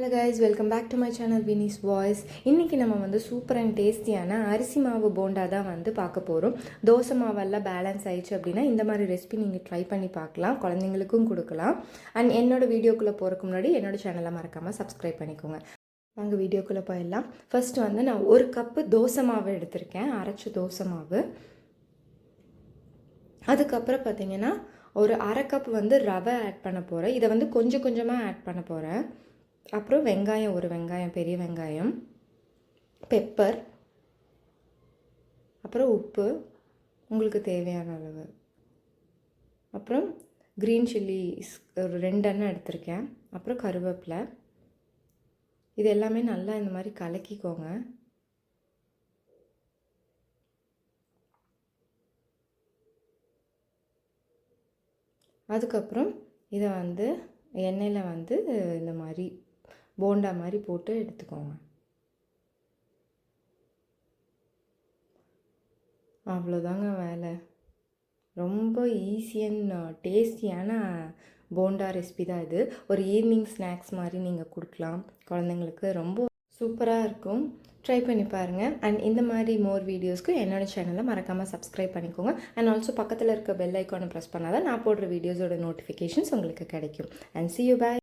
Hello guys, welcome back to my channel Vini's voice. இன்றைக்கி நம்ம வந்து சூப்பர் அண்ட் டேஸ்டியான அரிசி மாவு போண்டா தான் வந்து பார்க்க போகிறோம். தோசை மாவெல்லாம் பேலன்ஸ் ஆயிடுச்சு அப்படின்னா இந்த மாதிரி ரெசிபி நீங்கள் ட்ரை பண்ணி பார்க்கலாம், குழந்தைங்களுக்கும் கொடுக்கலாம். அண்ட் என்னோடய வீடியோக்குள்ளே போகிறதுக்கு முன்னாடி என்னோடய சேனலை மறக்காமல் சப்ஸ்கிரைப் பண்ணிக்கோங்க. வாங்க வீடியோக்குள்ளே போயிடலாம். ஃபஸ்ட்டு வந்து நான் 1 கப்பு தோசை மாவு எடுத்திருக்கேன், அரைச்ச தோசை மாவு. அதுக்கப்புறம் பார்த்திங்கன்னா ஒரு 1/2 கப் வந்து ரவை ஆட் பண்ண போகிறேன். இதை வந்து கொஞ்சம் கொஞ்சமாக ஆட் பண்ண போகிறேன். அப்புறம் வெங்காயம், 1 வெங்காயம், பெரிய வெங்காயம், பெப்பர், அப்புறம் உப்பு உங்களுக்கு தேவையான அளவு, அப்புறம் க்ரீன் சில்லிஸ் ஒரு 2 எண்ணெய் எடுத்திருக்கேன், அப்புறம் கருவேப்பிலை. இது எல்லாமே நல்லா இந்த மாதிரி கலக்கிக்கோங்க. அதுக்கப்புறம் இதை வந்து எண்ணெயில் வந்து இந்த மாதிரி போண்டா மாதிரி போட்டு எடுத்துக்கோங்க. அவ்வளோதாங்க வேலை. ரொம்ப ஈஸியான டேஸ்டியான போண்டா ரெசிபி தான் இது. ஒரு ஈவினிங் ஸ்நாக்ஸ் மாதிரி நீங்கள் கொடுக்கலாம் குழந்தைங்களுக்கு. ரொம்ப சூப்பராக இருக்கும், ட்ரை பண்ணி பாருங்கள். அண்ட் இந்த மாதிரி மோர் வீடியோஸ்க்கு என்னோடய சேனலை மறக்காமல் சப்ஸ்கிரைப் பண்ணிக்கோங்க. அண்ட் ஆல்சோ பக்கத்தில் இருக்க பெல் ஐக்கானை ப்ரெஸ் பண்ணால் தான் நான் போடுற வீடியோஸோட நோட்டிஃபிகேஷன்ஸ் உங்களுக்கு கிடைக்கும். And see you, bye.